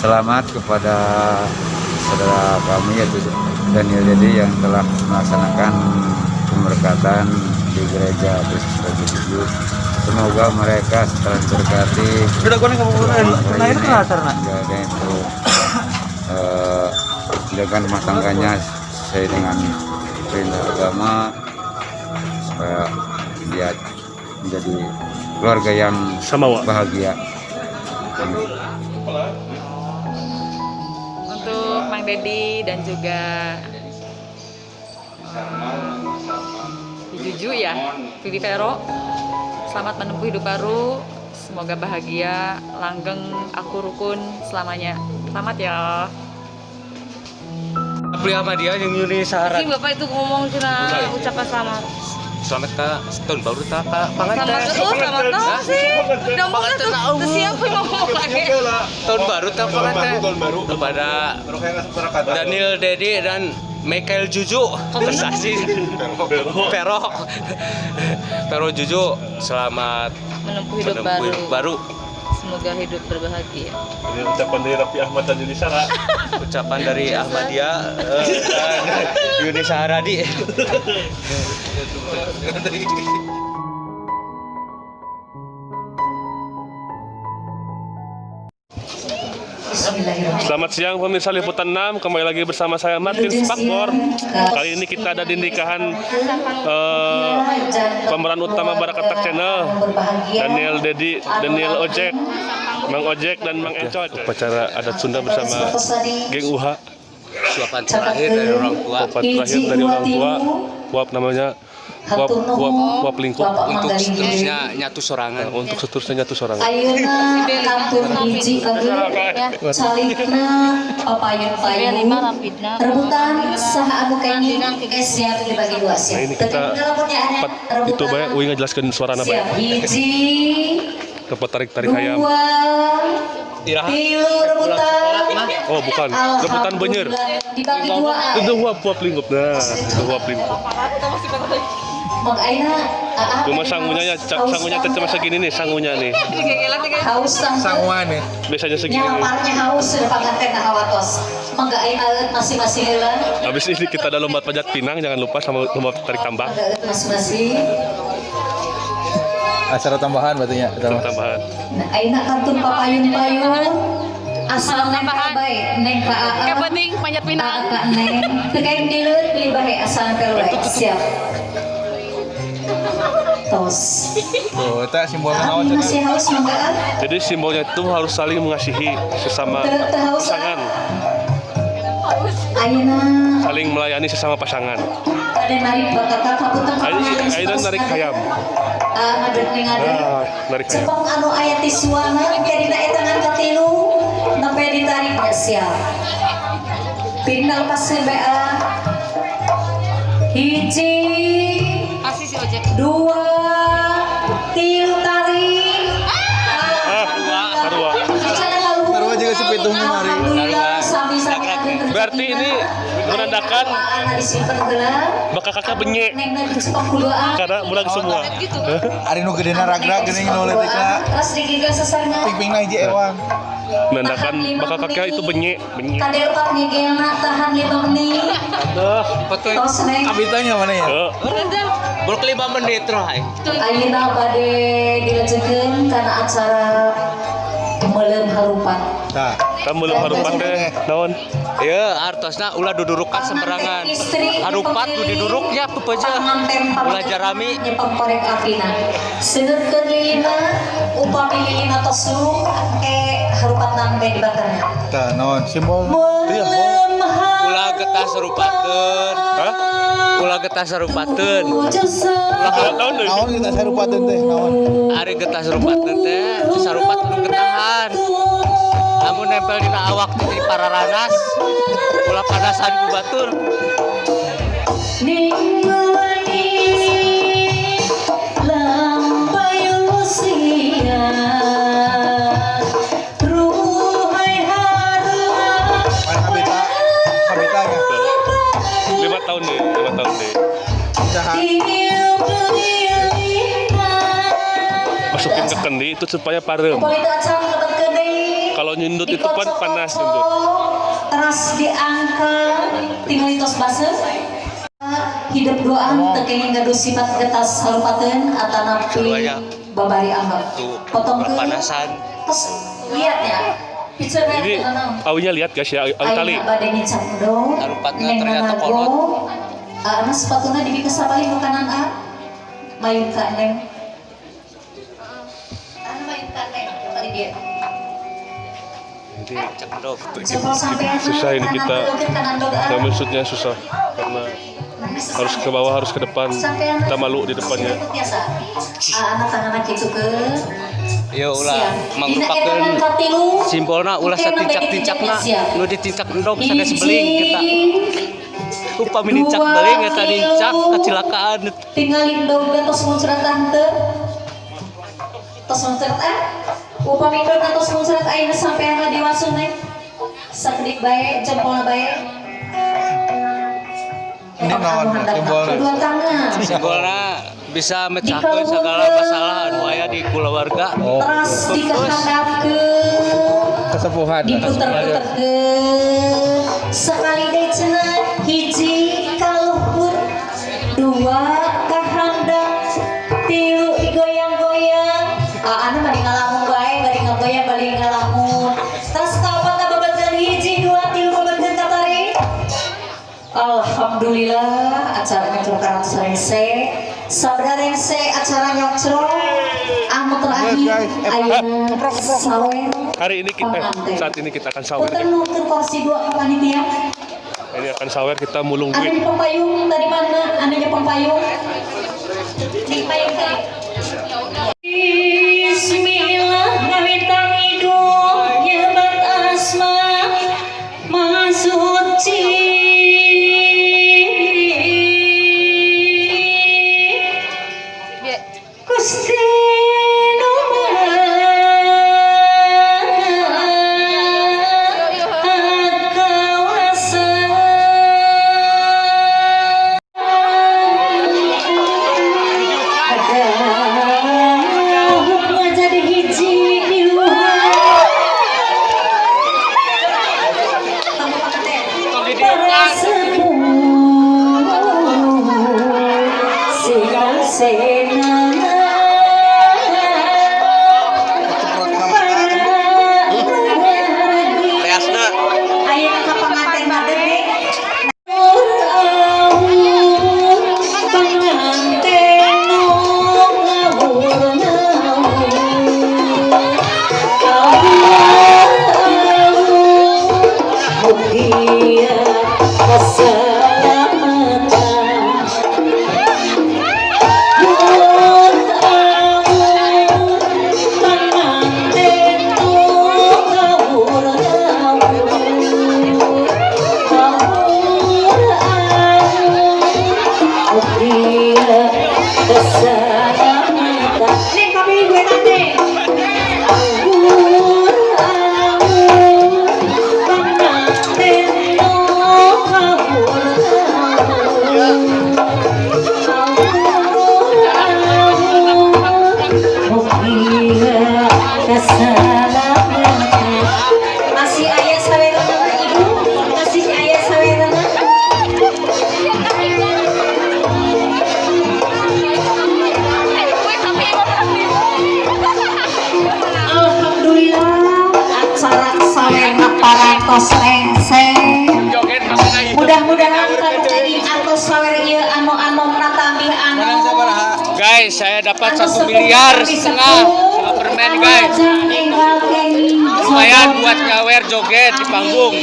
selamat kepada saudara kami yaitu Daniel Dedi yang telah melaksanakan pemberkatan di gereja Kristus Raja 7. Semoga mereka setelah berkati dengan rumah tangganya sesuai dengan perintah agama, supaya dia menjadi keluarga yang bahagia. Amin. Untuk Mang Dedi dan juga Juju ya, Vivi Vero, selamat menempuh hidup baru. Semoga bahagia, langgeng, aku rukun selamanya. Selamat ya. Beli sama dia yang Yuni Sahara. Si Bapak itu ngomong cina ucapan selamat. Selamat ke tahun baru tak pangan Selamat tahu sih. Udah mau tuh siapa yang ngomong lagi? tahun baru tak pangan teh kepada Daniel Dedi dan Michael Juju Versace Pero Juju selamat Menempuh hidup baru. Semoga hidup berbahagia. Ini ucapan dari Raffi Ahmad dan Yuni Sahara. ucapan dari Ahmadiyah dan Yuni Saharadi. Selamat siang pemirsa Liputan 6, kembali lagi bersama saya Martin Spakbor. Kali ini kita ada di nikahan pemeran utama Barakatak Channel, Daniel Dedi, Daniel Ojek, Mang Ojek dan Mang Encot. Upacara adat Sunda bersama geng UHA. Suapan terakhir dari orang tua. Suapan terakhir dari orang tua. Uap namanya Uap lingkup. Untuk seterusnya nyatu sorangan. Untuk seterusnya nyatu sorangan. Ayeuna kantun hiji eueuh calikna papayun-payun rebutan saha anu kenging siap dibagi dua Nah siap. ini kita itu bae uing ngajelaskeun suarana bae. Hiji Tempat tarik-tarik hayam. dua tilu rebutan. Oh bukan, rebutan benyer. Dibagi dua. Itu uap lingkup. Nah, itu uap lingkup. Mag aina Cuma sangunya teh cuma segini nih, sangunya nih. haus Sanguan ya. Biasanya segini nih. nyamarnya haus sudah panganten hawatos. Mangga aina masing-masing heula. Habis ini kita ada lomba panjat pinang, jangan lupa sama lomba tarik tambang. Masing-masing. Acara tambahan batunya. Tambahan. Nah, aina kantun papayun-payun. Asal neng bae, neng ka Yang penting panjat pinang. ka neng. Teu kain dileut pilih bae asal teh bae. Siap. Tos. Oh, itu simbolnya naon cenah? Masih haus manggaan? Jadi simbolnya itu harus saling mengasihi sesama Teu haus. pasangan, Ayeuna saling melayani sesama pasangan. pada narik bakata kapunteng Ayeuna narik hayam. ngadeg ngadeg. Narik hayam. Cepeng anu aya ti suana jadina eta ngan katilu nepi ditarik siap. Pindah lepas bea. Hiji, Kasih si ojek. dua, tilu tarik. Sarua. Sarua juga si pitung kemari. Alhamdulillah sami Berarti ini menandakan bakal kakak benye karena bulan semua. Ari nu gedena ragra geuning nu leutikna. Ras digiga sesarna. Pingpingna hiji ewang. Menandakan bakal kakak itu benye. Kadelpat ngegelna tahan 5 menit. Tos neng. Abitanya mana ya? Bol 5 menit roh. Ayeuna bade dilejekeun kana acara Meuleum Harupat. Tah, Kamu belum harupan deh, naon? Ya, artosna ulah dudurukan sembarangan. Harupat nu diduruknya pepeja. Ulah jarami. Nyepeng korek apina. Seukeun lilina upami lilina tos dulu harupat nambe dibakarna. tah naon simbol? Meuleum Ulah getah sarupateun. Hah? Ulah getah sarupateun. Naon deui? Naon kita sarupateun teh naon? Ari getah sarupateun teh sarupat nu getahan. Amun nempel dina awak di para ranas. Ulah panasan ku batur. Ninggalani lampayung usia ruhai harua Mana habitanya? 5 tahun deh, 5 tahun deh. Saha? Masukin ke kendi itu supaya parem. Kualitas acara lebet gede Kalau nyundut itu kan panas nyundut. Terus diangkat tinggal itos basa. Hidup doang tekenging gaduh sifat getas halupateun atanapi babari ahab. Potong ke panasan. terus lihat ya. Picture Ini awinya lihat guys ya, awi tali. Badai cakdo. Harupatna ternyata kolot. Ana sepatuna dibi kasapali nu kanan a. Mayun ka neng. Ana mayun ka neng tadi dia. Susah ini kita, maksudnya susah karena harus ke bawah, harus ke depan, kita malu di depannya. Anak-anak itu ke Ya ulah mangrupakeun simbolna ulah satincak-tincakna nu ditincak endog sanes beling kita. Upami nincak beling eta nincak kecelakaan. Tinggalin daun tos muncrat tante. Tos muncrat upami daun tos muncrat ayeuna sampean dewasa nih. Sakedik bae jempolna bae. Ini naon simbolna? Dua tangan. Simbolna bisa mecahkeun segala masalah anu aya di keluarga. Terus dikahadapkeun. Kesepuhan. Diputer-puterkeun. Sekali deui cenah hiji kaluhur, dua kahandap, tilu digoyang-goyang. Anu bari ngalamun bae, bari ngagoyang, bari ngalamun. Terus kapan babagan hiji, dua, tilu babagan katari. Alhamdulillah acaranya terus selesai. Sabarengse acara nyocrok anu terakhir ayeuna sawer. Hari ini saat ini kita akan sawer. Punten nuntun kursi dua ke panitia. Ini akan sawer, kita mulung Anu duit. di pempayung tadi mana? Anu di pempayung. Di payung tadi. Bismillah ngawitang hidup nyebat asma masuci. Gusti masih ayah sawerana ibu, masih ayah sawerana. Alhamdulillah acara sawerna parantos lengseng. Mudah-mudahan kami atos sawer ieu anu natambih anu. Guys, saya dapat 1,5 miliar permen guys. Lumayan buat nyawer joget di panggung.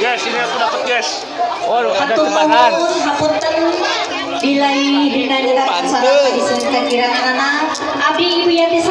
Guys, ini aku dapat guys. Oh, ada tebakan. Hapunten bilai dina acara diseunkeun kirana abdi ibu Yati